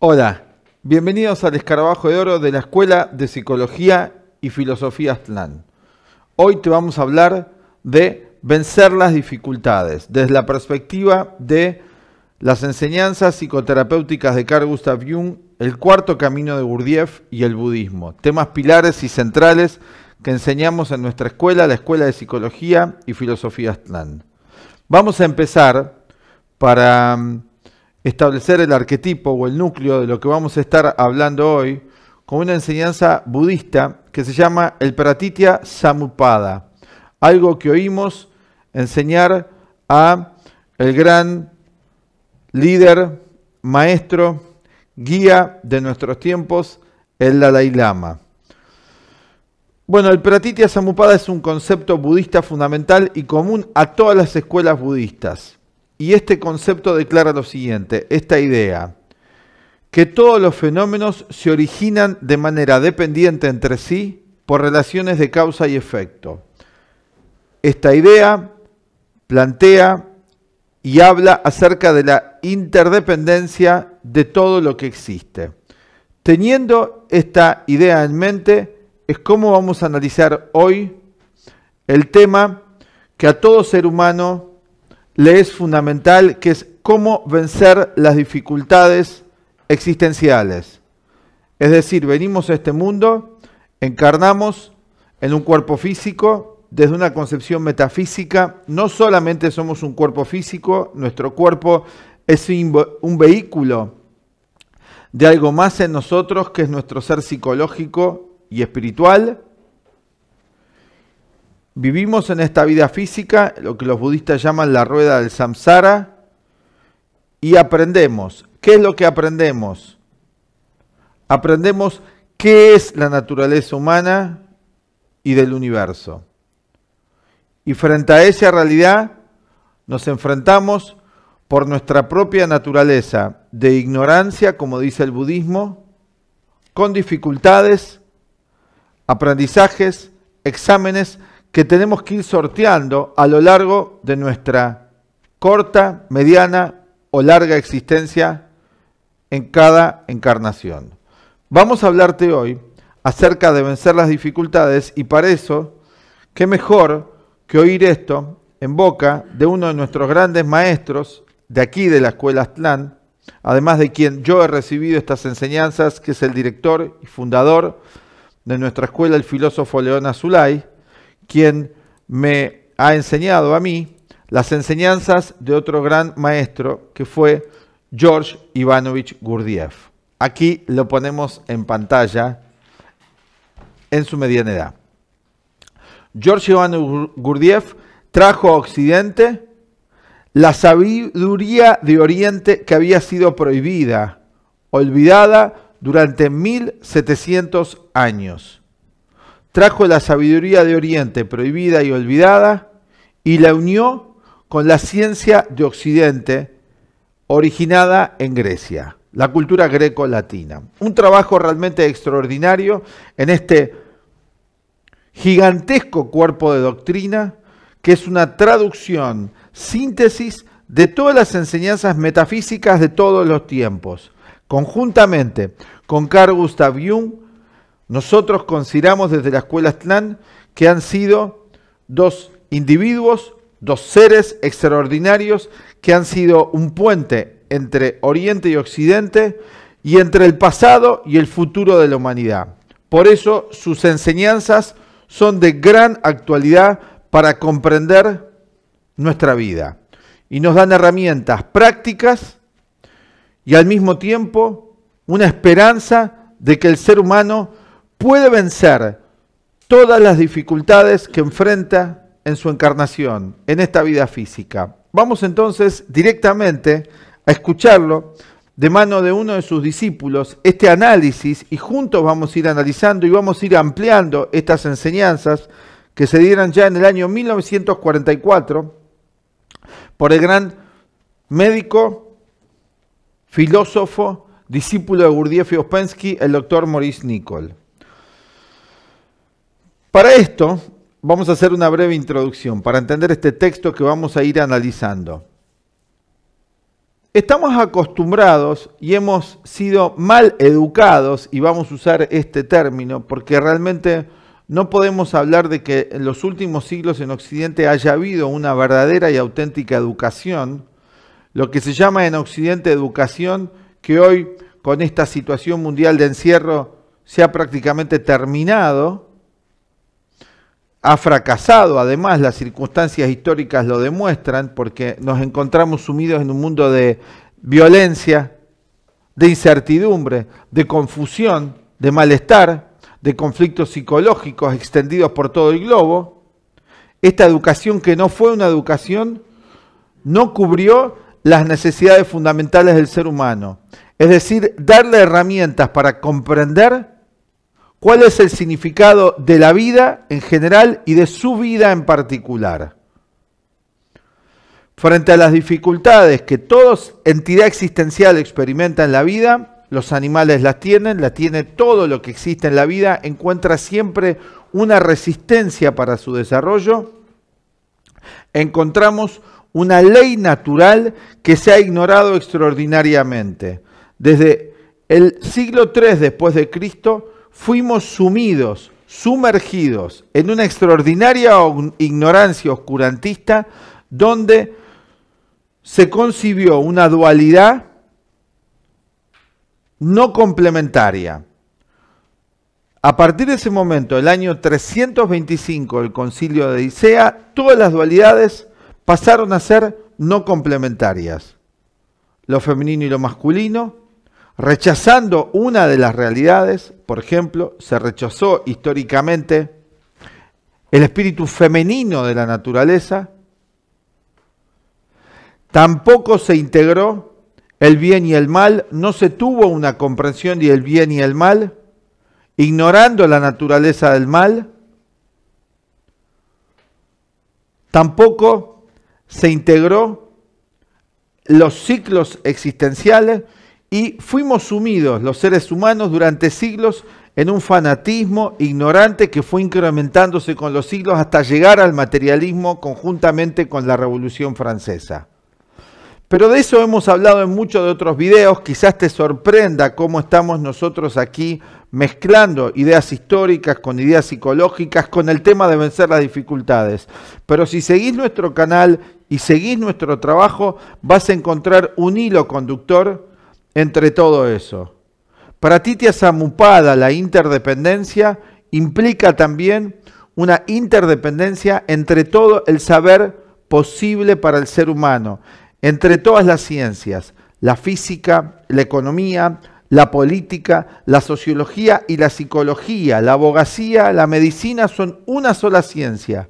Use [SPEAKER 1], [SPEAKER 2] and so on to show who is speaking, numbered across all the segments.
[SPEAKER 1] Hola, bienvenidos al Escarabajo de Oro de la Escuela de Psicología y Filosofía Aztlán. Hoy te vamos a hablar de vencer las dificultades desde la perspectiva de las enseñanzas psicoterapéuticas de Carl Gustav Jung, el cuarto camino de Gurdjieff y el budismo, temas pilares y centrales que enseñamos en nuestra escuela, la Escuela de Psicología y Filosofía Aztlán. Vamos a empezar para establecer el arquetipo o el núcleo de lo que vamos a estar hablando hoy con una enseñanza budista que se llama el Pratitya Samutpada, algo que oímos enseñar a el gran líder, maestro, guía de nuestros tiempos, el Dalai Lama. Bueno, el Pratitya Samutpada es un concepto budista fundamental y común a todas las escuelas budistas. Y este concepto declara lo siguiente, esta idea, que todos los fenómenos se originan de manera dependiente entre sí por relaciones de causa y efecto. Esta idea plantea y habla acerca de la interdependencia de todo lo que existe. Teniendo esta idea en mente, es como vamos a analizar hoy el tema que a todo ser humano le es fundamental, que es cómo vencer las dificultades existenciales. Es decir, venimos a este mundo, encarnamos en un cuerpo físico, desde una concepción metafísica, no solamente somos un cuerpo físico, nuestro cuerpo es un vehículo de algo más en nosotros, que es nuestro ser psicológico y espiritual. Vivimos en esta vida física, lo que los budistas llaman la rueda del samsara, y aprendemos. ¿Qué es lo que aprendemos? Aprendemos qué es la naturaleza humana y del universo. Y frente a esa realidad nos enfrentamos por nuestra propia naturaleza de ignorancia, como dice el budismo, con dificultades, aprendizajes, exámenes, que tenemos que ir sorteando a lo largo de nuestra corta, mediana o larga existencia en cada encarnación. Vamos a hablarte hoy acerca de vencer las dificultades y para eso, qué mejor que oír esto en boca de uno de nuestros grandes maestros de aquí de la Escuela Aztlán, además de quien yo he recibido estas enseñanzas, que es el director y fundador de nuestra escuela, el filósofo León Azulay, quien me ha enseñado a mí las enseñanzas de otro gran maestro que fue George Ivanovich Gurdjieff. Aquí lo ponemos en pantalla en su mediana edad. George Ivanovich Gurdjieff trajo a Occidente la sabiduría de Oriente que había sido prohibida, olvidada durante 1700 años. Trajo la sabiduría de Oriente prohibida y olvidada y la unió con la ciencia de Occidente originada en Grecia, la cultura greco-latina. Un trabajo realmente extraordinario en este gigantesco cuerpo de doctrina que es una traducción, síntesis de todas las enseñanzas metafísicas de todos los tiempos. Conjuntamente con Carl Gustav Jung, nosotros consideramos desde la Escuela Aztlán que han sido dos individuos, dos seres extraordinarios que han sido un puente entre Oriente y Occidente y entre el pasado y el futuro de la humanidad. Por eso sus enseñanzas son de gran actualidad para comprender nuestra vida y nos dan herramientas prácticas y al mismo tiempo una esperanza de que el ser humano puede vencer todas las dificultades que enfrenta en su encarnación, en esta vida física. Vamos entonces directamente a escucharlo de mano de uno de sus discípulos, este análisis, y juntos vamos a ir analizando y vamos a ir ampliando estas enseñanzas que se dieron ya en el año 1944 por el gran médico, filósofo, discípulo de Gurdjieff y Ouspensky, el doctor Maurice Nicoll. Para esto vamos a hacer una breve introducción para entender este texto que vamos a ir analizando. estamos acostumbrados y hemos sido mal educados, y vamos a usar este término, porque realmente no podemos hablar de que en los últimos siglos en Occidente haya habido una verdadera y auténtica educación, lo que se llama en Occidente educación, que hoy con esta situación mundial de encierro se ha prácticamente terminado, ha fracasado, además las circunstancias históricas lo demuestran, porque nos encontramos sumidos en un mundo de violencia, de incertidumbre, de confusión, de malestar, de conflictos psicológicos extendidos por todo el globo. Esta educación, que no fue una educación, no cubrió las necesidades fundamentales del ser humano. Es decir, darle herramientas para comprender cuál es el significado de la vida en general y de su vida en particular. Frente a las dificultades que toda entidad existencial experimenta en la vida, los animales la tiene todo lo que existe en la vida, encuentra siempre una resistencia para su desarrollo. Encontramos una ley natural que se ha ignorado extraordinariamente. Desde el siglo III después de Cristo fuimos sumergidos en una extraordinaria ignorancia oscurantista donde se concibió una dualidad no complementaria. A partir de ese momento, el año 325 del Concilio de Nicea, todas las dualidades pasaron a ser no complementarias. Lo femenino y lo masculino, rechazando una de las realidades. Por ejemplo, se rechazó históricamente el espíritu femenino de la naturaleza. Tampoco se integró el bien y el mal, no se tuvo una comprensión del bien y el mal, ignorando la naturaleza del mal. Tampoco se integró los ciclos existenciales y fuimos sumidos, los seres humanos, durante siglos en un fanatismo ignorante que fue incrementándose con los siglos hasta llegar al materialismo conjuntamente con la Revolución Francesa. Pero de eso hemos hablado en muchos de otros videos. Quizás te sorprenda cómo estamos nosotros aquí mezclando ideas históricas con ideas psicológicas, con el tema de vencer las dificultades. Pero si seguís nuestro canal y seguís nuestro trabajo, vas a encontrar un hilo conductor entre todo eso. Pratītya Samuppada, la interdependencia, implica también una interdependencia entre todo el saber posible para el ser humano, entre todas las ciencias, la física, la economía, la política, la sociología y la psicología, la abogacía, la medicina son una sola ciencia.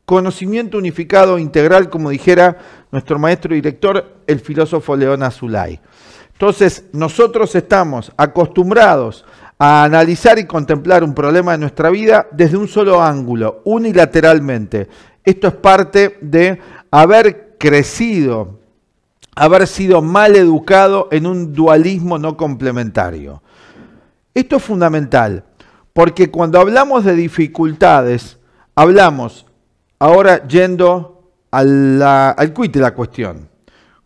[SPEAKER 1] Conocimiento unificado integral, como dijera nuestro maestro y director, el filósofo León Azulay. Entonces, nosotros estamos acostumbrados a analizar y contemplar un problema de nuestra vida desde un solo ángulo, unilateralmente. Esto es parte de haber crecido, haber sido mal educado en un dualismo no complementario. Esto es fundamental, porque cuando hablamos de dificultades, hablamos, ahora yendo al quid de la cuestión,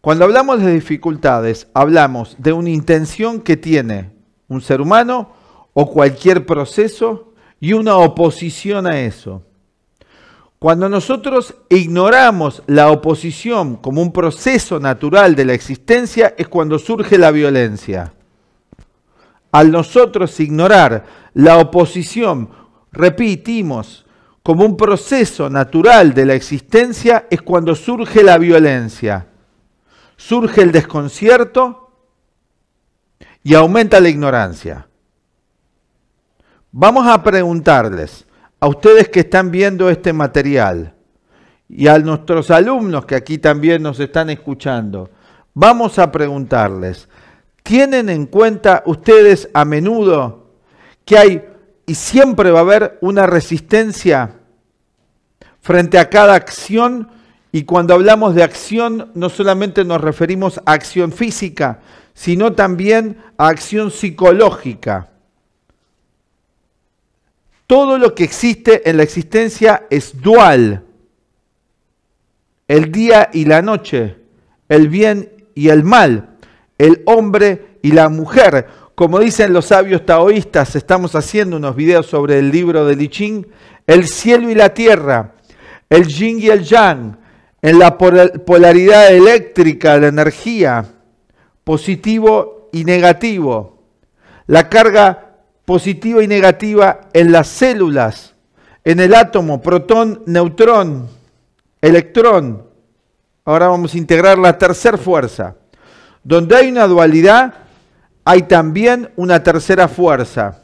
[SPEAKER 1] cuando hablamos de dificultades, hablamos de una intención que tiene un ser humano o cualquier proceso y una oposición a eso. Cuando nosotros ignoramos la oposición como un proceso natural de la existencia, es cuando surge la violencia. Al nosotros ignorar la oposición, repetimos, como un proceso natural de la existencia, es cuando surge la violencia. Surge el desconcierto y aumenta la ignorancia. Vamos a preguntarles a ustedes que están viendo este material y a nuestros alumnos que aquí también nos están escuchando, vamos a preguntarles, ¿tienen en cuenta ustedes a menudo que hay y siempre va a haber una resistencia frente a cada acción? Y cuando hablamos de acción, no solamente nos referimos a acción física, sino también a acción psicológica. Todo lo que existe en la existencia es dual. El día y la noche, el bien y el mal, el hombre y la mujer. Como dicen los sabios taoístas, estamos haciendo unos videos sobre el libro de I Ching, el cielo y la tierra, el yin y el yang, en la polaridad eléctrica de la energía, positivo y negativo, la carga positiva y negativa en las células, en el átomo, protón, neutrón, electrón. Ahora vamos a integrar la tercera fuerza. Donde hay una dualidad, hay también una tercera fuerza.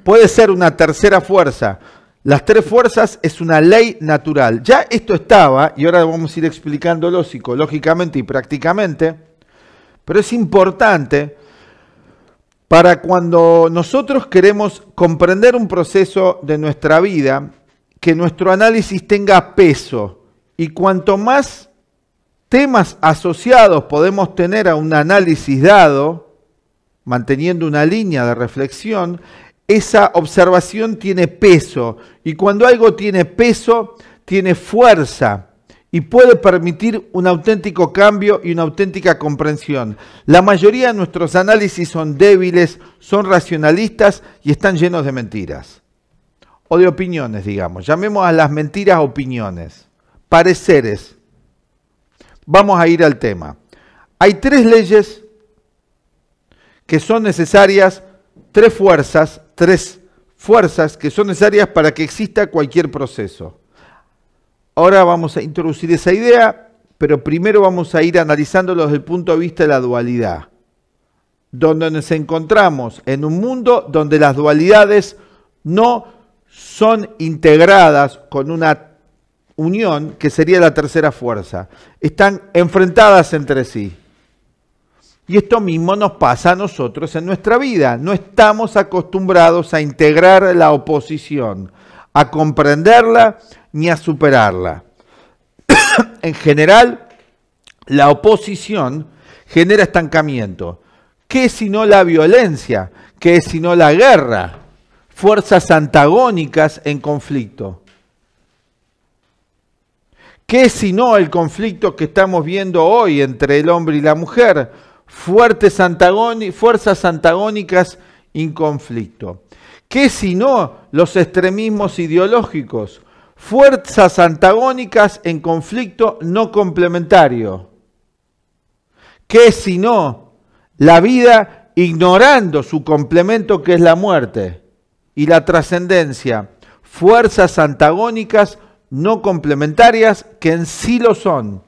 [SPEAKER 1] Puede ser una tercera fuerza. Las tres fuerzas es una ley natural. Ya esto estaba, y ahora vamos a ir explicándolo psicológicamente y prácticamente, pero es importante para cuando nosotros queremos comprender un proceso de nuestra vida, que nuestro análisis tenga peso. Y cuanto más temas asociados podemos tener a un análisis dado, manteniendo una línea de reflexión, esa observación tiene peso, y cuando algo tiene peso, tiene fuerza, y puede permitir un auténtico cambio y una auténtica comprensión. La mayoría de nuestros análisis son débiles, son racionalistas y están llenos de mentiras, o de opiniones, digamos. Llamemos a las mentiras opiniones, pareceres. Vamos a ir al tema. Hay tres leyes que son necesarias, tres fuerzas que son necesarias para que exista cualquier proceso. Ahora vamos a introducir esa idea, pero primero vamos a ir analizándolo desde el punto de vista de la dualidad, donde nos encontramos en un mundo donde las dualidades no son integradas con una unión, que sería la tercera fuerza. Están enfrentadas entre sí. Y esto mismo nos pasa a nosotros en nuestra vida. No estamos acostumbrados a integrar la oposición, a comprenderla ni a superarla. En general, la oposición genera estancamiento. ¿Qué es sino la violencia? ¿Qué es sino la guerra? Fuerzas antagónicas en conflicto. ¿Qué es sino el conflicto que estamos viendo hoy entre el hombre y la mujer? Fuerzas antagónicas en conflicto. ¿Qué sino los extremismos ideológicos? Fuerzas antagónicas en conflicto no complementario. ¿Qué sino la vida ignorando su complemento que es la muerte y la trascendencia? Fuerzas antagónicas no complementarias que en sí lo son.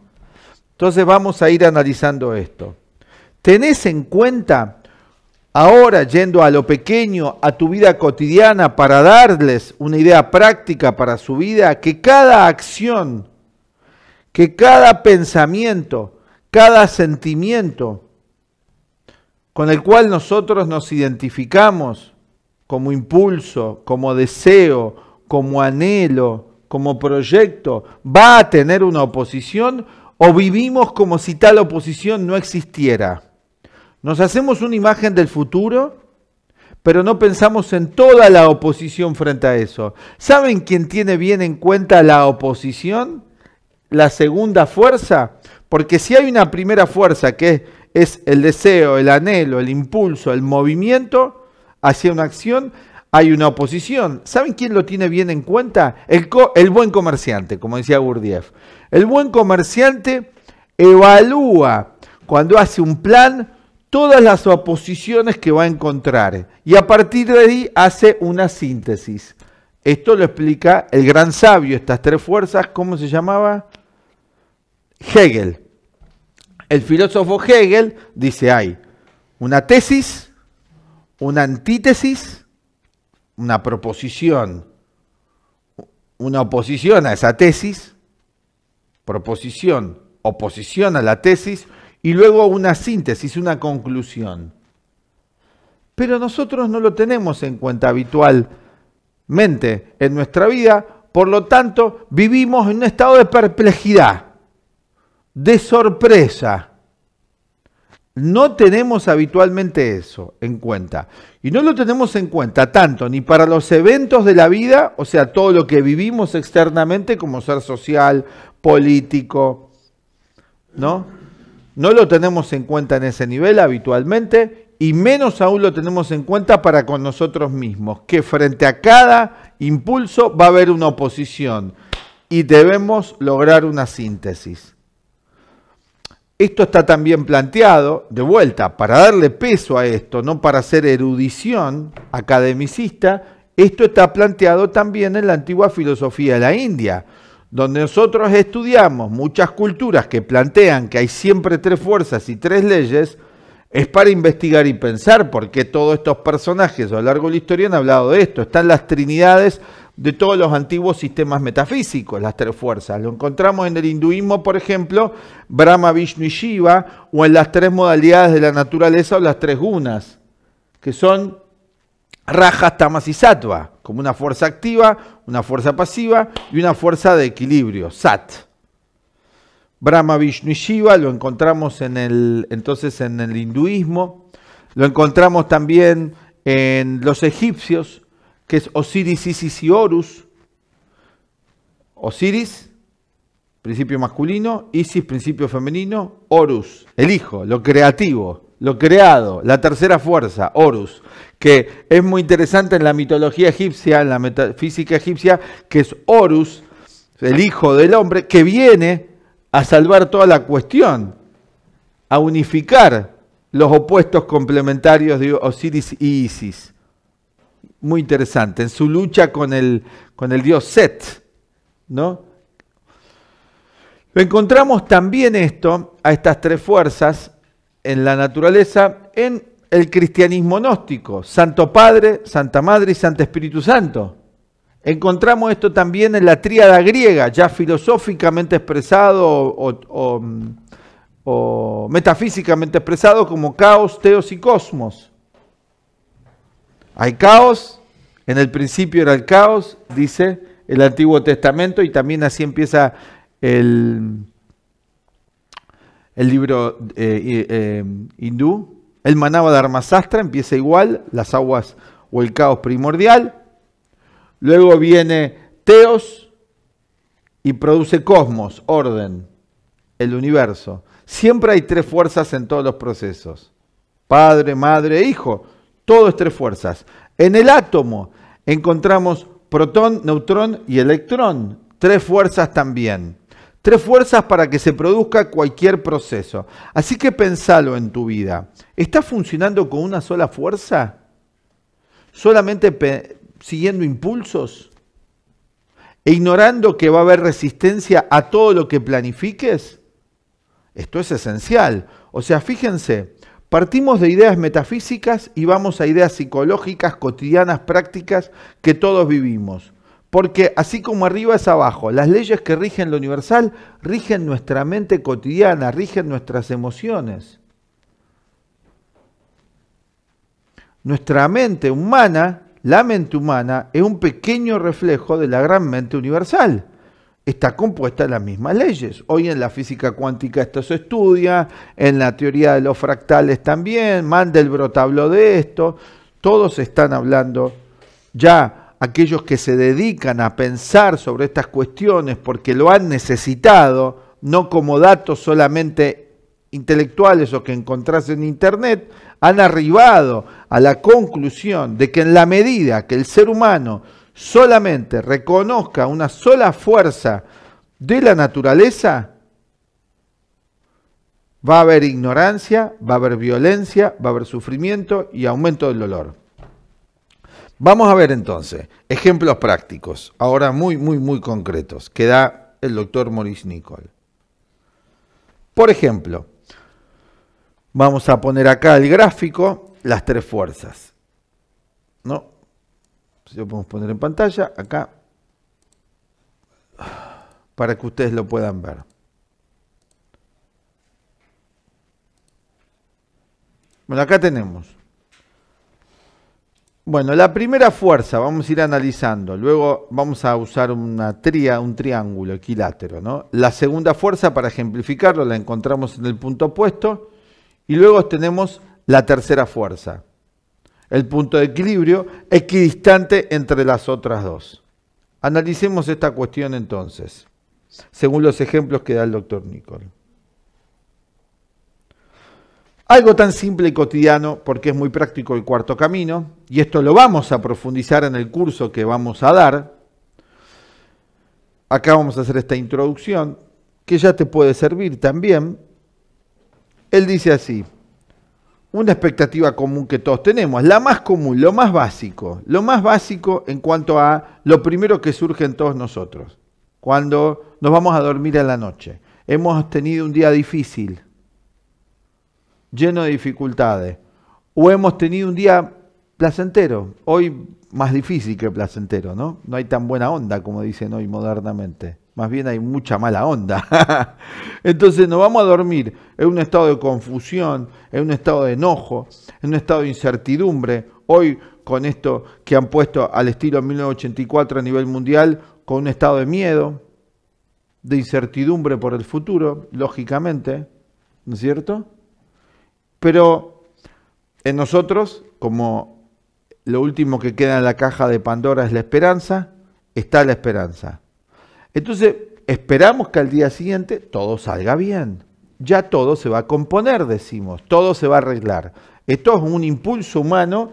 [SPEAKER 1] Entonces vamos a ir analizando esto. ¿Tenés en cuenta, ahora yendo a lo pequeño, a tu vida cotidiana, para darles una idea práctica para su vida, que cada acción, que cada pensamiento, cada sentimiento con el cual nosotros nos identificamos como impulso, como deseo, como anhelo, como proyecto, va a tener una oposición, o vivimos como si tal oposición no existiera? Nos hacemos una imagen del futuro, pero no pensamos en toda la oposición frente a eso. ¿Saben quién tiene bien en cuenta la oposición? La segunda fuerza. Porque si hay una primera fuerza que es el deseo, el anhelo, el impulso, el movimiento hacia una acción, hay una oposición. ¿Saben quién lo tiene bien en cuenta? El buen comerciante, como decía Gurdjieff. El buen comerciante evalúa cuando hace un plan todas las oposiciones que va a encontrar y a partir de ahí hace una síntesis. Esto lo explica el gran sabio, estas tres fuerzas, ¿cómo se llamaba? Hegel. El filósofo Hegel dice, hay una tesis, una antítesis, una proposición, una oposición a esa tesis, proposición, oposición a la tesis, y luego una síntesis, una conclusión. Pero nosotros no lo tenemos en cuenta habitualmente en nuestra vida, por lo tanto vivimos en un estado de perplejidad, de sorpresa. No tenemos habitualmente eso en cuenta. Y no lo tenemos en cuenta tanto ni para los eventos de la vida, o sea, todo lo que vivimos externamente como ser social, político, ¿no? No lo tenemos en cuenta en ese nivel habitualmente y menos aún lo tenemos en cuenta para con nosotros mismos, que frente a cada impulso va a haber una oposición y debemos lograr una síntesis. Esto está también planteado, de vuelta, para darle peso a esto, no para hacer erudición academicista, esto está planteado también en la antigua filosofía de la India, donde nosotros estudiamos muchas culturas que plantean que hay siempre tres fuerzas y tres leyes, es para investigar y pensar por qué todos estos personajes a lo largo de la historia han hablado de esto. Están las trinidades de todos los antiguos sistemas metafísicos, las tres fuerzas. Lo encontramos en el hinduismo, por ejemplo, Brahma, Vishnu y Shiva, o en las tres modalidades de la naturaleza o las tres gunas, que son Rajas, Tamas y Sattva, como una fuerza activa, una fuerza pasiva y una fuerza de equilibrio, Sat. Brahma, Vishnu y Shiva lo encontramos entonces en el hinduismo, lo encontramos también en los egipcios, que es Osiris, Isis y Horus. Osiris, principio masculino, Isis, principio femenino, Horus, el hijo, lo creativo, lo creado, la tercera fuerza, Horus, que es muy interesante en la mitología egipcia, en la metafísica egipcia, que es Horus, el hijo del hombre, que viene a salvar toda la cuestión, a unificar los opuestos complementarios de Osiris y Isis. Muy interesante, en su lucha con el dios Set, ¿no? Lo encontramos también a estas tres fuerzas en la naturaleza, en el cristianismo gnóstico, Santo Padre, Santa Madre y Santo Espíritu Santo. Encontramos esto también en la tríada griega, ya filosóficamente expresado o metafísicamente expresado como caos, teos y cosmos. Hay caos, en el principio era el caos, dice el Antiguo Testamento, y también así empieza el libro hindú. El Manava Dharma Sastra empieza igual, las aguas o el caos primordial. Luego viene Teos y produce cosmos, orden, el universo. Siempre hay tres fuerzas en todos los procesos. Padre, madre e hijo. Todo es tres fuerzas. En el átomo encontramos protón, neutrón y electrón. Tres fuerzas también. Tres fuerzas para que se produzca cualquier proceso. Así que pensalo en tu vida. ¿Estás funcionando con una sola fuerza? ¿Solamente siguiendo impulsos? ¿E ignorando que va a haber resistencia a todo lo que planifiques? Esto es esencial. O sea, fíjense, partimos de ideas metafísicas y vamos a ideas psicológicas, cotidianas, prácticas que todos vivimos. Porque así como arriba es abajo, las leyes que rigen lo universal rigen nuestra mente cotidiana, rigen nuestras emociones. Nuestra mente humana, la mente humana, es un pequeño reflejo de la gran mente universal. Está compuesta de las mismas leyes. Hoy en la física cuántica esto se estudia, en la teoría de los fractales también, Mandelbrot habló de esto, todos están hablando ya. Aquellos que se dedican a pensar sobre estas cuestiones porque lo han necesitado, no como datos solamente intelectuales o que encontrás en internet, han arribado a la conclusión de que en la medida que el ser humano solamente reconozca una sola fuerza de la naturaleza, va a haber ignorancia, va a haber violencia, va a haber sufrimiento y aumento del dolor. Vamos a ver entonces ejemplos prácticos, ahora muy concretos, que da el doctor Maurice Nicoll. Por ejemplo, vamos a poner acá el gráfico, las tres fuerzas. ¿No? Si lo podemos poner en pantalla, acá, para que ustedes lo puedan ver. Bueno, acá tenemos. Bueno, la primera fuerza, vamos a ir analizando, luego vamos a usar un triángulo equilátero, ¿no? La segunda fuerza, para ejemplificarlo, la encontramos en el punto opuesto, y luego tenemos la tercera fuerza, el punto de equilibrio equidistante entre las otras dos. Analicemos esta cuestión entonces, según los ejemplos que da el doctor Nicoll. Algo tan simple y cotidiano, porque es muy práctico el cuarto camino, y esto lo vamos a profundizar en el curso que vamos a dar. Acá vamos a hacer esta introducción, que ya te puede servir también. Él dice así: una expectativa común que todos tenemos, la más común, lo más básico en cuanto a lo primero que surge en todos nosotros, cuando nos vamos a dormir a la noche. Hemos tenido un día difícil, lleno de dificultades, o hemos tenido un día placentero, hoy más difícil que placentero, ¿no? No hay tan buena onda como dicen hoy modernamente, más bien hay mucha mala onda. Entonces nos vamos a dormir en un estado de confusión, en un estado de enojo, en un estado de incertidumbre. Hoy con esto que han puesto al estilo 1984 a nivel mundial, con un estado de miedo, de incertidumbre por el futuro, lógicamente, ¿no es cierto? Pero en nosotros, como lo último que queda en la caja de Pandora es la esperanza, está la esperanza. Entonces, esperamos que al día siguiente todo salga bien. Ya todo se va a componer, decimos, todo se va a arreglar. Esto es un impulso humano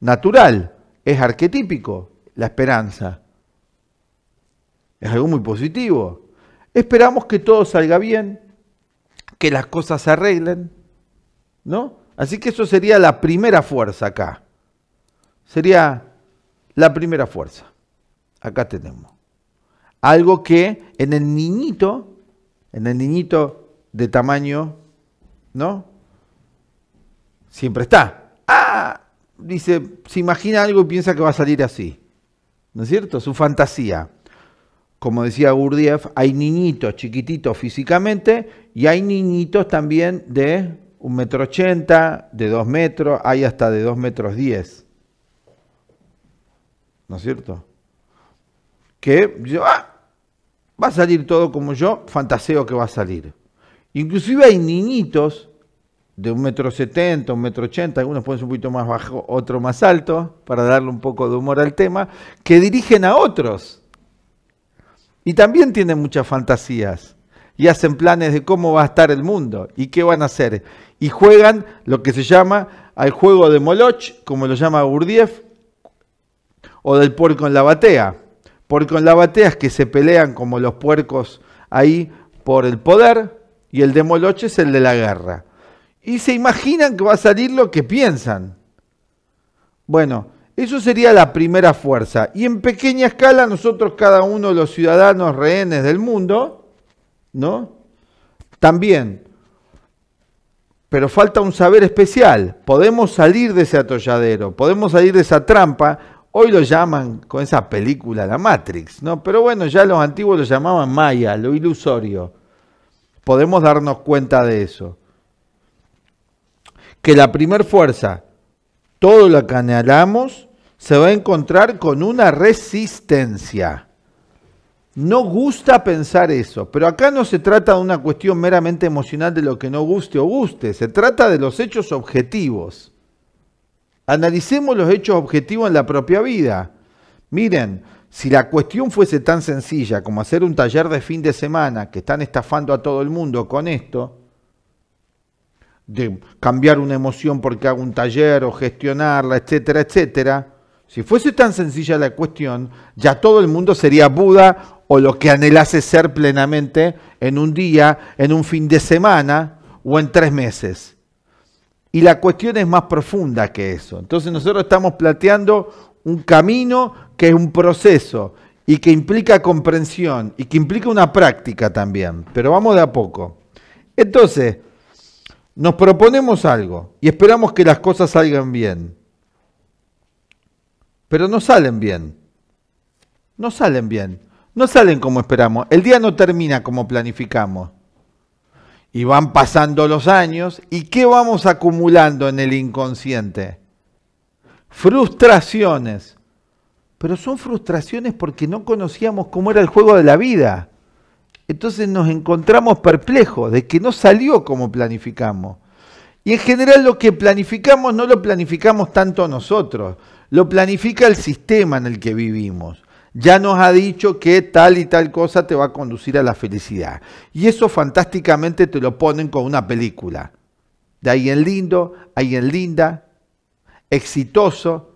[SPEAKER 1] natural, es arquetípico, la esperanza. Es algo muy positivo. Esperamos que todo salga bien, que las cosas se arreglen, ¿no? Así que eso sería la primera fuerza acá. Sería la primera fuerza. Acá tenemos. Algo que en el niñito de tamaño, ¿no? Siempre está. Dice, se imagina algo y piensa que va a salir así. ¿No es cierto? Su fantasía. Como decía Gurdjieff, hay niñitos chiquititos físicamente y hay niñitos también de 1,80 m, de 2 metros, hay hasta de 2,10 m. ¿No es cierto? Que yo, va a salir todo como yo, fantaseo que va a salir. Inclusive hay niñitos de 1,70 m, 1,80 m, algunos pueden ser un poquito más bajo, otro más alto, para darle un poco de humor al tema, que dirigen a otros. Y también tienen muchas fantasías y hacen planes de cómo va a estar el mundo y qué van a hacer. Y juegan lo que se llama al juego de Moloch, como lo llama Gurdjieff, o del puerco en la batea. Puerco en la batea es que se pelean como los puercos ahí por el poder, y el de Moloch es el de la guerra. Y se imaginan que va a salir lo que piensan. Bueno, eso sería la primera fuerza. Y en pequeña escala nosotros, cada uno de los ciudadanos rehenes del mundo, ¿no? También. Pero falta un saber especial. Podemos salir de ese atolladero, podemos salir de esa trampa. Hoy lo llaman con esa película la Matrix, ¿no? Pero bueno, ya los antiguos lo llamaban Maya, lo ilusorio. Podemos darnos cuenta de eso. Que la primer fuerza, todo lo que anhelamos, se va a encontrar con una resistencia. No gusta pensar eso, pero acá no se trata de una cuestión meramente emocional de lo que no guste o guste, se trata de los hechos objetivos. Analicemos los hechos objetivos en la propia vida. Miren, si la cuestión fuese tan sencilla como hacer un taller de fin de semana, que están estafando a todo el mundo con esto, de cambiar una emoción porque hago un taller o gestionarla, etcétera, etcétera. Si fuese tan sencilla la cuestión, ya todo el mundo sería Buda o lo que anhelase ser plenamente en un día, en un fin de semana o en 3 meses. Y la cuestión es más profunda que eso. Entonces nosotros estamos planteando un camino que es un proceso y que implica comprensión y que implica una práctica también. Pero vamos de a poco. Entonces, nos proponemos algo y esperamos que las cosas salgan bien. Pero no salen bien. No salen bien. No salen como esperamos. El día no termina como planificamos. Y van pasando los años. ¿Y qué vamos acumulando en el inconsciente? Frustraciones. Pero son frustraciones porque no conocíamos cómo era el juego de la vida. Entonces nos encontramos perplejos de que no salió como planificamos. Y en general lo que planificamos no lo planificamos tanto nosotros. Lo planifica el sistema en el que vivimos. Ya nos ha dicho que tal y tal cosa te va a conducir a la felicidad. Y eso fantásticamente te lo ponen con una película. de alguien lindo, alguien linda, exitoso,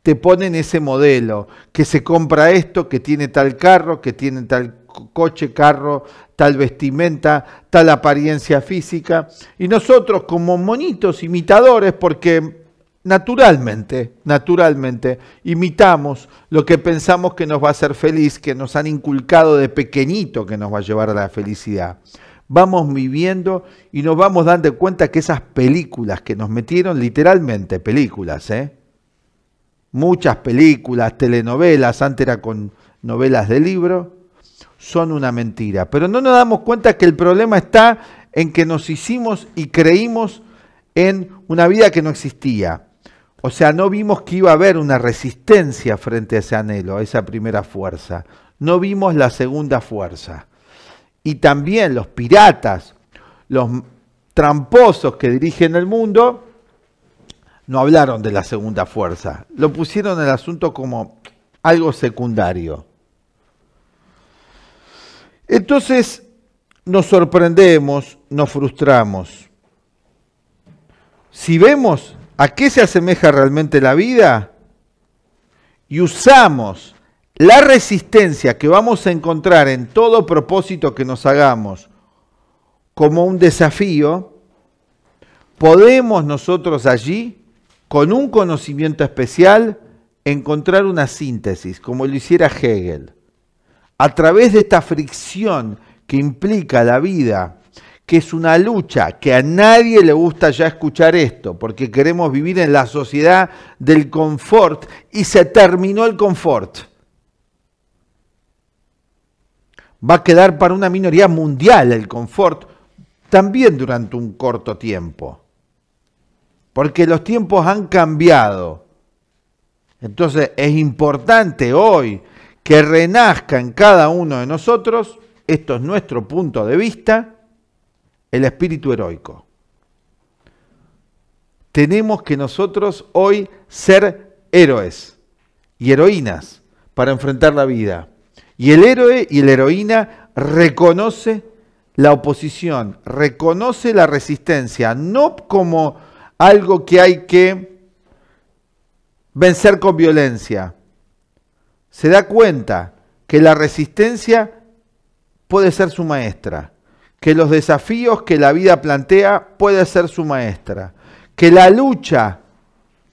[SPEAKER 1] te ponen ese modelo, que se compra esto, que tiene tal carro, que tiene tal coche, carro, tal vestimenta, tal apariencia física. Y nosotros como monitos imitadores, porque naturalmente, imitamos lo que pensamos que nos va a hacer feliz, que nos han inculcado de pequeñito que nos va a llevar a la felicidad. Vamos viviendo y nos vamos dando cuenta que esas películas que nos metieron, literalmente películas, muchas películas, telenovelas, antes era con novelas de libro, son una mentira. Pero no nos damos cuenta que el problema está en que nos hicimos y creímos en una vida que no existía. O sea, no vimos que iba a haber una resistencia frente a ese anhelo, a esa primera fuerza. No vimos la segunda fuerza. Y también los piratas, los tramposos que dirigen el mundo, no hablaron de la segunda fuerza. Lo pusieron el asunto como algo secundario. Entonces nos sorprendemos, nos frustramos. Si vemos a qué se asemeja realmente la vida y usamos la resistencia que vamos a encontrar en todo propósito que nos hagamos como un desafío, podemos nosotros allí, con un conocimiento especial, encontrar una síntesis, como lo hiciera Hegel. A través de esta fricción que implica la vida, que es una lucha, que a nadie le gusta ya escuchar esto, porque queremos vivir en la sociedad del confort y se terminó el confort. Va a quedar para una minoría mundial el confort, también durante un corto tiempo, porque los tiempos han cambiado. Entonces es importante hoy que renazca en cada uno de nosotros, esto es nuestro punto de vista, el espíritu heroico. Tenemos que nosotros hoy ser héroes y heroínas para enfrentar la vida. Y el héroe y la heroína reconoce la oposición, reconoce la resistencia, no como algo que hay que vencer con violencia. Se da cuenta que la resistencia puede ser su maestra, que los desafíos que la vida plantea puede ser su maestra, que la lucha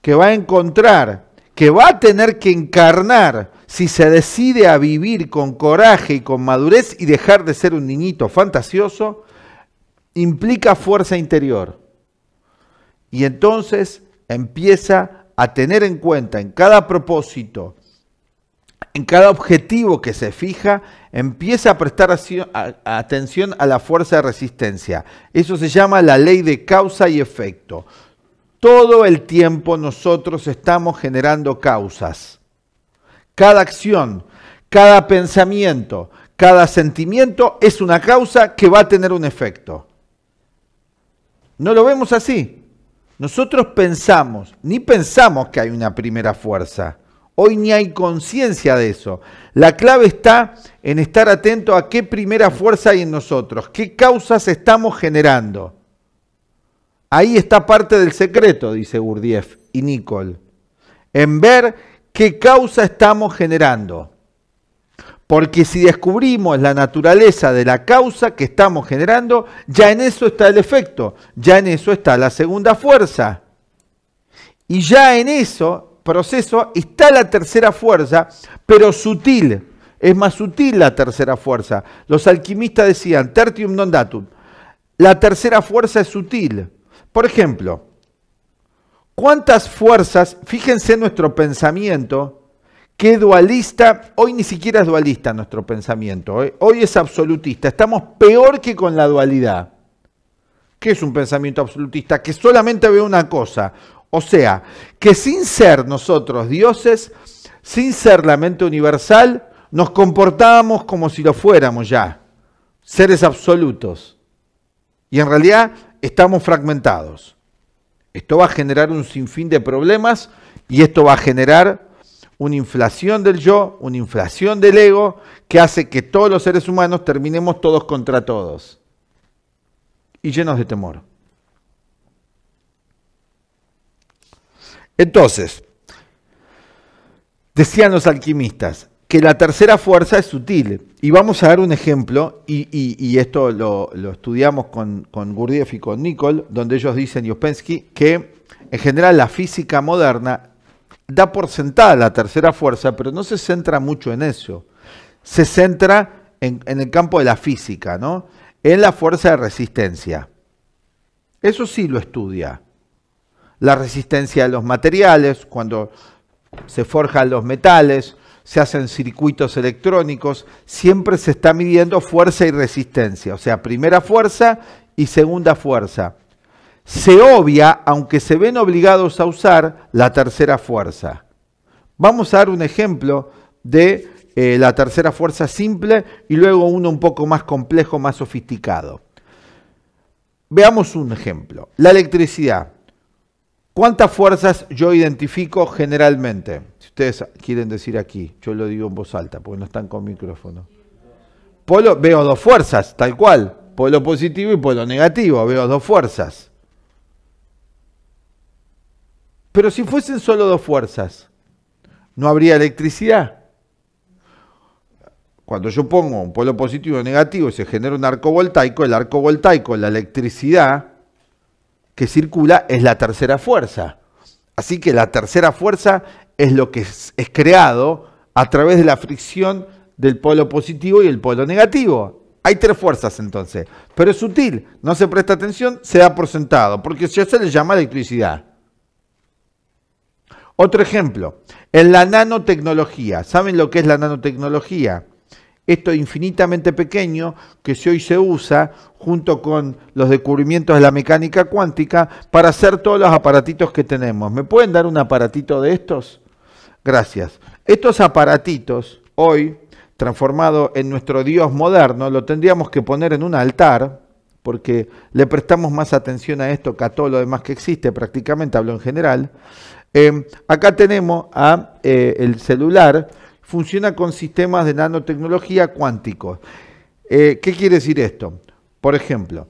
[SPEAKER 1] que va a encontrar, que va a tener que encarnar si se decide a vivir con coraje y con madurez y dejar de ser un niñito fantasioso, implica fuerza interior. Y entonces empieza a tener en cuenta en cada propósito, en cada objetivo que se fija, empieza a prestar atención a la fuerza de resistencia. Eso se llama la ley de causa y efecto. Todo el tiempo nosotros estamos generando causas. Cada acción, cada pensamiento, cada sentimiento es una causa que va a tener un efecto. ¿No lo vemos así? Nosotros ni pensamos que hay una primera fuerza. Hoy ni hay conciencia de eso. La clave está en estar atento a qué primera fuerza hay en nosotros, qué causas estamos generando. Ahí está parte del secreto, dice Gurdjieff y Nicholl, en ver qué causa estamos generando. Porque si descubrimos la naturaleza de la causa que estamos generando, ya en eso está el efecto, ya en eso está la segunda fuerza. Y ya en eso proceso está la tercera fuerza, pero sutil. Es más sutil la tercera fuerza. Los alquimistas decían, tertium non datur. La tercera fuerza es sutil. Por ejemplo, ¿cuántas fuerzas, fíjense en nuestro pensamiento, que dualista, hoy ni siquiera es dualista nuestro pensamiento, hoy es absolutista, estamos peor que con la dualidad. ¿Qué es un pensamiento absolutista? Que solamente ve una cosa. O sea, que sin ser nosotros dioses, sin ser la mente universal, nos comportábamos como si lo fuéramos ya, seres absolutos. Y en realidad estamos fragmentados. Esto va a generar un sinfín de problemas y esto va a generar una inflación del yo, una inflación del ego, que hace que todos los seres humanos terminemos todos contra todos y llenos de temor. Entonces, decían los alquimistas que la tercera fuerza es sutil. Y vamos a dar un ejemplo, y esto lo estudiamos con Gurdjieff y con Nicholl, donde ellos dicen, y Ouspensky, que en general la física moderna da por sentada la tercera fuerza, pero no se centra mucho en eso. Se centra en el campo de la física, ¿no? En la fuerza de resistencia. Eso sí lo estudia. La resistencia de los materiales, cuando se forjan los metales, se hacen circuitos electrónicos, siempre se está midiendo fuerza y resistencia, o sea, primera fuerza y segunda fuerza. Se obvia, aunque se ven obligados a usar, la tercera fuerza. Vamos a dar un ejemplo de la tercera fuerza simple y luego uno un poco más complejo, más sofisticado. Veamos un ejemplo. La electricidad. ¿Cuántas fuerzas yo identifico generalmente? Si ustedes quieren decir aquí, yo lo digo en voz alta porque no están con micrófono. Veo dos fuerzas, tal cual. Polo positivo y polo negativo. Veo dos fuerzas. Pero si fuesen solo dos fuerzas, ¿no habría electricidad? Cuando yo pongo un polo positivo y negativo y se genera un arco voltaico, el arco voltaico, la electricidad que circula es la tercera fuerza. Así que la tercera fuerza es lo que es creado a través de la fricción del polo positivo y el polo negativo. Hay tres fuerzas entonces, pero es sutil, no se presta atención, se da por sentado, porque ya se le llama electricidad. Otro ejemplo, en la nanotecnología. ¿Saben lo que es la nanotecnología? Esto infinitamente pequeño que hoy se usa junto con los descubrimientos de la mecánica cuántica para hacer todos los aparatitos que tenemos. ¿Me pueden dar un aparatito de estos? Gracias. Estos aparatitos, hoy, transformado en nuestro Dios moderno, lo tendríamos que poner en un altar, porque le prestamos más atención a esto que a todo lo demás que existe, prácticamente hablo en general. Acá tenemos el celular. Funciona con sistemas de nanotecnología cuánticos. ¿Qué quiere decir esto? Por ejemplo,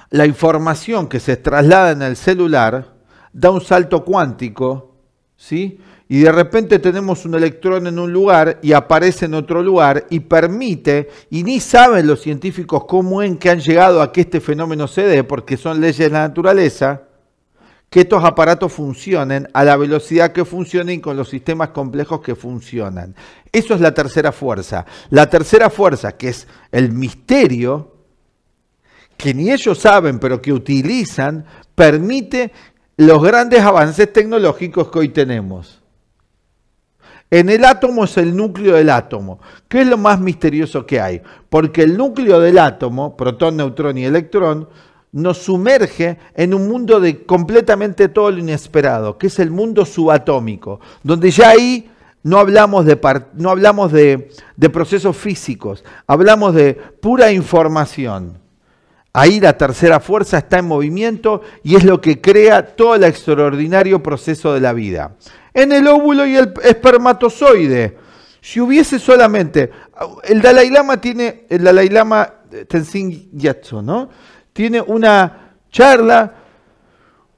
[SPEAKER 1] la información que se traslada en el celular da un salto cuántico, ¿sí? Y de repente tenemos un electrón en un lugar y aparece en otro lugar y permite, y ni saben los científicos cómo en que han llegado a que este fenómeno se dé, porque son leyes de la naturaleza, que estos aparatos funcionen a la velocidad que funcionen y con los sistemas complejos que funcionan. Eso es la tercera fuerza. La tercera fuerza, que es el misterio, que ni ellos saben, pero que utilizan, permite los grandes avances tecnológicos que hoy tenemos. En el átomo es el núcleo del átomo. ¿Qué es lo más misterioso que hay? Porque el núcleo del átomo, protón, neutrón y electrón, nos sumerge en un mundo de completamente todo lo inesperado, que es el mundo subatómico, donde ya ahí no hablamos de procesos físicos, hablamos de pura información. Ahí la tercera fuerza está en movimiento y es lo que crea todo el extraordinario proceso de la vida. En el óvulo y el espermatozoide, si hubiese solamente, el Dalai Lama Tenzin Gyatso, ¿no? Tiene una charla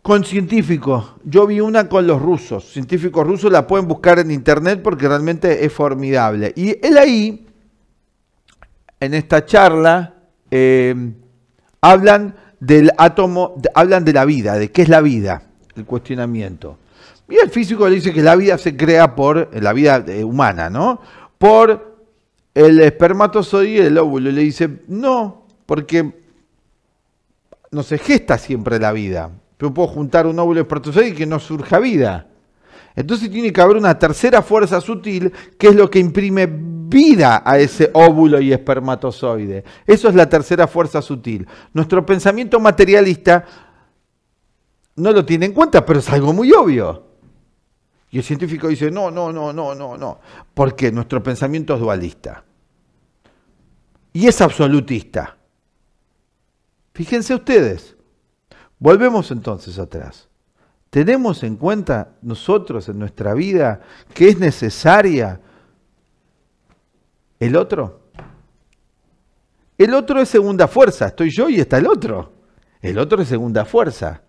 [SPEAKER 1] con científicos. Yo vi una con los rusos. Científicos rusos, la pueden buscar en internet porque realmente es formidable. Y él ahí, en esta charla, hablan del átomo, hablan de la vida, de qué es la vida, el cuestionamiento. Y el físico le dice que la vida se crea por, la vida humana, ¿no? Por el espermatozoide y el óvulo. Y le dice, no, porque no se gesta siempre la vida. Yo puedo juntar un óvulo y espermatozoide y que no surja vida. Entonces tiene que haber una tercera fuerza sutil que es lo que imprime vida a ese óvulo y espermatozoide. Eso es la tercera fuerza sutil. Nuestro pensamiento materialista no lo tiene en cuenta, pero es algo muy obvio. Y el científico dice, no, porque nuestro pensamiento es dualista. Y es absolutista. Fíjense ustedes, volvemos entonces atrás. ¿Tenemos en cuenta nosotros en nuestra vida que es necesaria el otro? El otro es segunda fuerza, estoy yo y está el otro. El otro es segunda fuerza.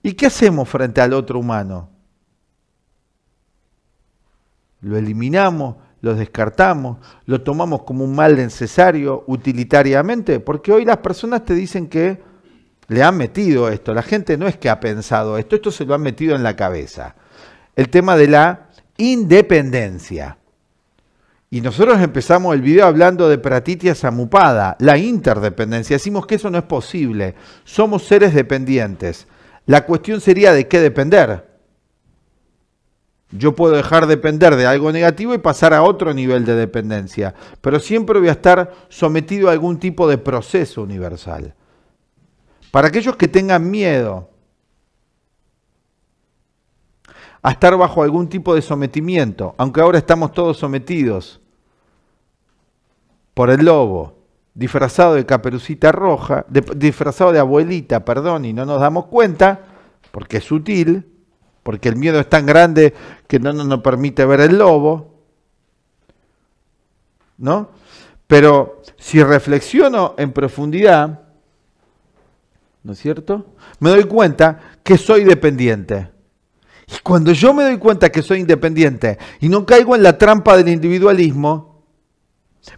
[SPEAKER 1] ¿Y qué hacemos frente al otro humano? Lo eliminamos, lo descartamos, lo tomamos como un mal necesario utilitariamente, porque hoy las personas te dicen que le han metido esto. La gente no es que ha pensado esto se lo han metido en la cabeza. El tema de la independencia. Y nosotros empezamos el video hablando de Pratitya Samuppada, la interdependencia. Decimos que eso no es posible. Somos seres dependientes. La cuestión sería de qué depender. Yo puedo dejar de depender de algo negativo y pasar a otro nivel de dependencia, pero siempre voy a estar sometido a algún tipo de proceso universal. Para aquellos que tengan miedo a estar bajo algún tipo de sometimiento, aunque ahora estamos todos sometidos por el lobo, disfrazado de Caperucita Roja, disfrazado de abuelita, perdón, y no nos damos cuenta, porque es sutil, porque el miedo es tan grande que no nos permite ver el lobo, ¿no? Pero si reflexiono en profundidad, ¿no es cierto?, me doy cuenta que soy dependiente. Y cuando yo me doy cuenta que soy independiente y no caigo en la trampa del individualismo,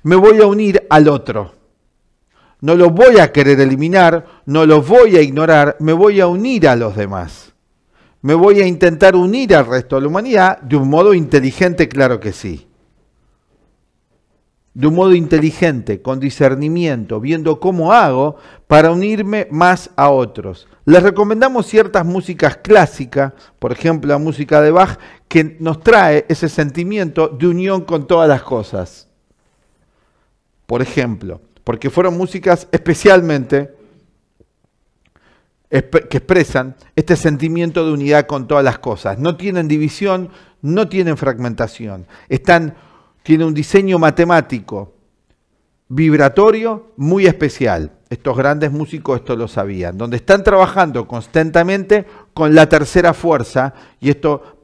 [SPEAKER 1] me voy a unir al otro. No lo voy a querer eliminar, no lo voy a ignorar, me voy a unir a los demás. Me voy a intentar unir al resto de la humanidad de un modo inteligente, claro que sí. De un modo inteligente, con discernimiento, viendo cómo hago para unirme más a otros. Les recomendamos ciertas músicas clásicas, por ejemplo la música de Bach, que nos trae ese sentimiento de unión con todas las cosas. Por ejemplo, porque fueron músicas especialmente que expresan este sentimiento de unidad con todas las cosas. No tienen división, no tienen fragmentación. Tienen un diseño matemático, vibratorio, muy especial. Estos grandes músicos esto lo sabían. Donde están trabajando constantemente con la tercera fuerza, y esto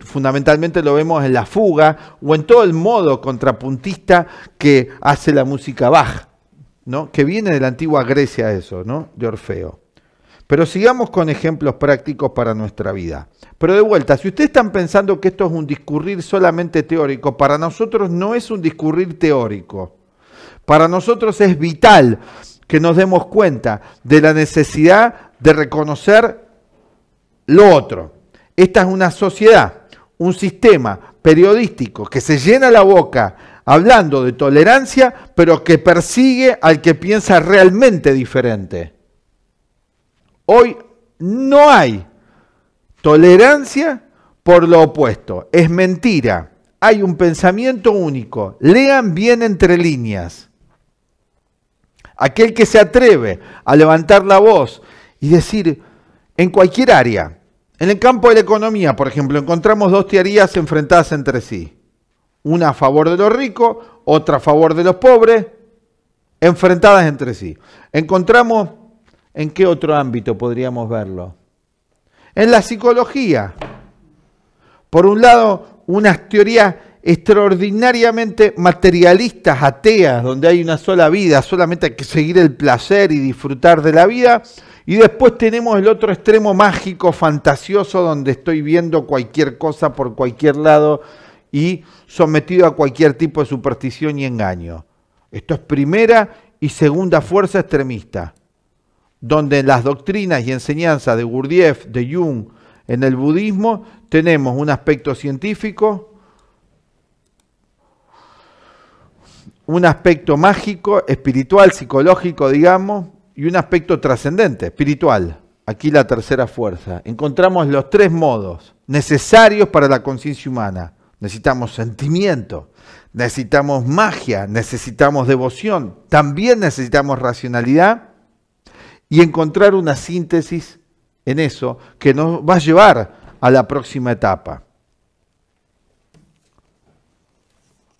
[SPEAKER 1] fundamentalmente lo vemos en la fuga o en todo el modo contrapuntista que hace la música Bach, ¿no? Que viene de la antigua Grecia eso, ¿no? De Orfeo. Pero sigamos con ejemplos prácticos para nuestra vida. Pero de vuelta, si ustedes están pensando que esto es un discurrir solamente teórico, para nosotros no es un discurrir teórico. Para nosotros es vital que nos demos cuenta de la necesidad de reconocer lo otro. Esta es una sociedad, un sistema periodístico que se llena la boca hablando de tolerancia, pero que persigue al que piensa realmente diferente. Hoy no hay tolerancia por lo opuesto. Es mentira. Hay un pensamiento único. Lean bien entre líneas. Aquel que se atreve a levantar la voz y decir en cualquier área, en el campo de la economía, por ejemplo, encontramos dos teorías enfrentadas entre sí. Una a favor de los ricos, otra a favor de los pobres, enfrentadas entre sí. Encontramos, ¿en qué otro ámbito podríamos verlo? En la psicología. Por un lado, unas teorías extraordinariamente materialistas, ateas, donde hay una sola vida, solamente hay que seguir el placer y disfrutar de la vida. Y después tenemos el otro extremo mágico, fantasioso, donde estoy viendo cualquier cosa por cualquier lado y sometido a cualquier tipo de superstición y engaño. Esto es primera y segunda fuerza extremista, donde en las doctrinas y enseñanzas de Gurdjieff, de Jung, en el budismo, tenemos un aspecto científico, un aspecto mágico, espiritual, psicológico, digamos, y un aspecto trascendente, espiritual. Aquí la tercera fuerza. Encontramos los tres modos necesarios para la conciencia humana. Necesitamos sentimiento, necesitamos magia, necesitamos devoción, también necesitamos racionalidad y encontrar una síntesis en eso que nos va a llevar a la próxima etapa.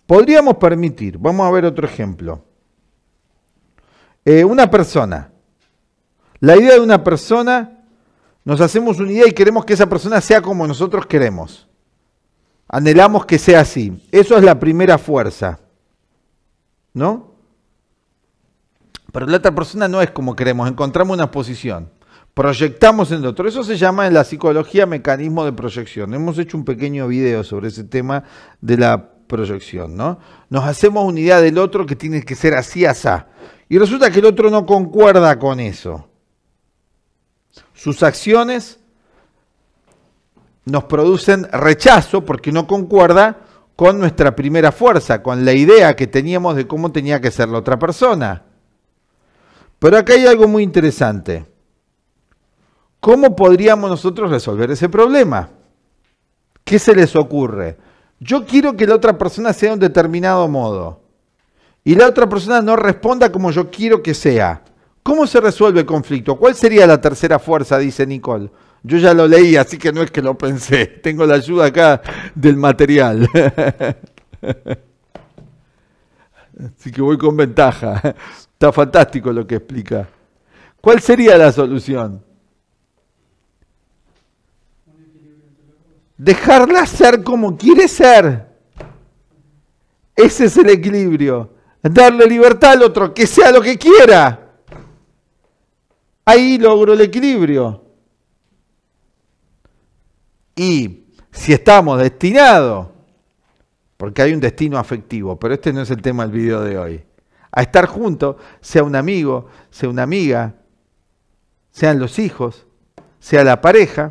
[SPEAKER 1] Podríamos permitir, vamos a ver otro ejemplo. Una persona. La idea de una persona, nos hacemos una idea y queremos que esa persona sea como nosotros queremos. Anhelamos que sea así. Eso es la primera fuerza, ¿no? Pero la otra persona no es como queremos, encontramos una posición. Proyectamos en el otro. Eso se llama en la psicología mecanismo de proyección. Hemos hecho un pequeño video sobre ese tema de la proyección, ¿no? Nos hacemos una idea del otro que tiene que ser así, asá. Y resulta que el otro no concuerda con eso. Sus acciones nos producen rechazo porque no concuerda con nuestra primera fuerza, con la idea que teníamos de cómo tenía que ser la otra persona. Pero acá hay algo muy interesante. ¿Cómo podríamos nosotros resolver ese problema? ¿Qué se les ocurre? Yo quiero que la otra persona sea de un determinado modo y la otra persona no responda como yo quiero que sea. ¿Cómo se resuelve el conflicto? ¿Cuál sería la tercera fuerza? Dice Nicole. Yo ya lo leí, así que no es que lo pensé. Tengo la ayuda acá del material. Así que voy con ventaja. Está fantástico lo que explica. ¿Cuál sería la solución? Dejarla ser como quiere ser. Ese es el equilibrio. Darle libertad al otro, que sea lo que quiera. Ahí logro el equilibrio. Y si estamos destinados, porque hay un destino afectivo, pero este no es el tema del video de hoy, a estar juntos, sea un amigo, sea una amiga, sean los hijos, sea la pareja.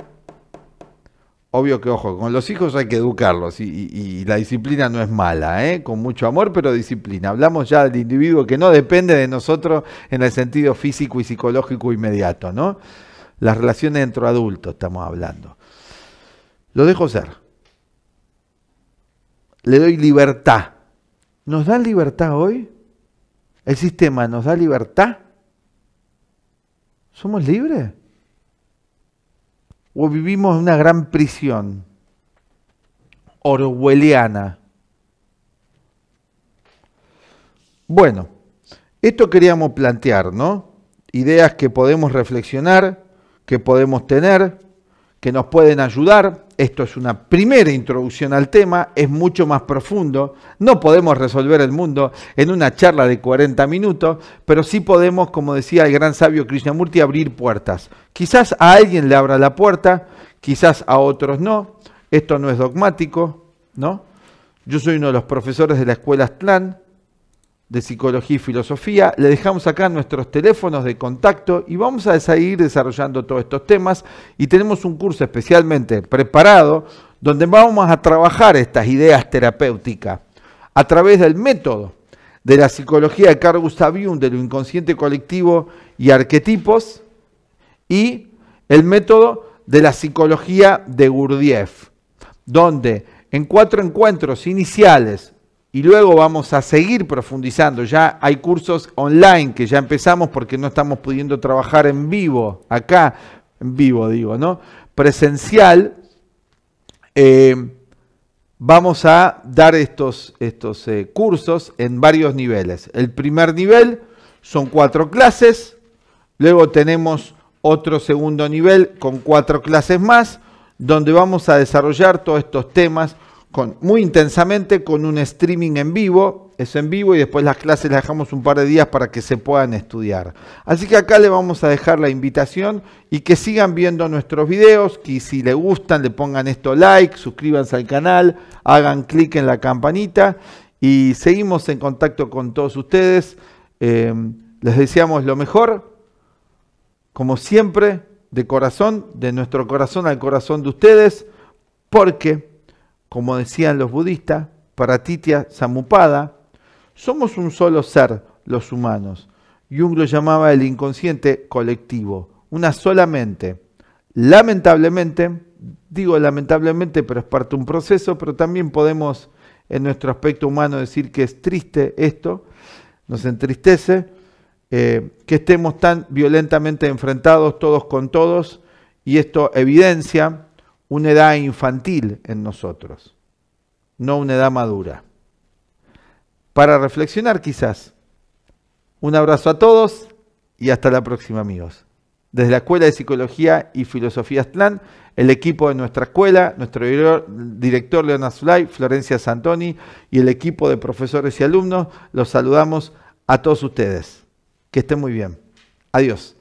[SPEAKER 1] Obvio que, ojo, con los hijos hay que educarlos y la disciplina no es mala, ¿eh? Con mucho amor, pero disciplina. Hablamos ya del individuo que no depende de nosotros en el sentido físico y psicológico inmediato, ¿no? Las relaciones entre adultos estamos hablando. Lo dejo ser. Le doy libertad. ¿Nos dan libertad hoy? ¿El sistema nos da libertad? ¿Somos libres? ¿O vivimos en una gran prisión orwelliana? Bueno, esto queríamos plantear, ¿no? Ideas que podemos reflexionar, que podemos tener, que nos pueden ayudar. Esto es una primera introducción al tema, es mucho más profundo. No podemos resolver el mundo en una charla de 40 minutos, pero sí podemos, como decía el gran sabio Krishnamurti, abrir puertas. Quizás a alguien le abra la puerta, quizás a otros no. Esto no es dogmático, ¿no? Yo soy uno de los profesores de la Escuela Aztlán de Psicología y Filosofía. Le dejamos acá nuestros teléfonos de contacto y vamos a seguir desarrollando todos estos temas. Y tenemos un curso especialmente preparado donde vamos a trabajar estas ideas terapéuticas a través del método de la psicología de Carl Gustav Jung, de lo inconsciente colectivo y arquetipos, y el método de la psicología de Gurdjieff, donde en 4 encuentros iniciales, y luego vamos a seguir profundizando. Ya hay cursos online que ya empezamos porque no estamos pudiendo trabajar en vivo, acá, en vivo digo, ¿no? Presencial. Vamos a dar estos cursos en varios niveles. El primer nivel son 4 clases, luego tenemos otro segundo nivel con 4 clases más, donde vamos a desarrollar todos estos temas muy intensamente con un streaming en vivo, es en vivo y después las clases las dejamos un par de días para que se puedan estudiar. Así que acá le vamos a dejar la invitación y que sigan viendo nuestros videos, que si les gustan le pongan esto like, suscríbanse al canal, hagan clic en la campanita y seguimos en contacto con todos ustedes. Les deseamos lo mejor, como siempre, de corazón, de nuestro corazón al corazón de ustedes, porque como decían los budistas, Paratitya Samuppada, somos un solo ser, los humanos. Jung lo llamaba el inconsciente colectivo, una sola mente. Lamentablemente, digo lamentablemente, pero es parte de un proceso, pero también podemos en nuestro aspecto humano decir que es triste esto, nos entristece, que estemos tan violentamente enfrentados todos con todos, y esto evidencia una edad infantil en nosotros, no una edad madura. Para reflexionar quizás. Un abrazo a todos y hasta la próxima, amigos. Desde la Escuela de Psicología y Filosofía Aztlán, el equipo de nuestra escuela, nuestro director León Azulay, Florencia Santoni y el equipo de profesores y alumnos, los saludamos a todos ustedes. Que estén muy bien. Adiós.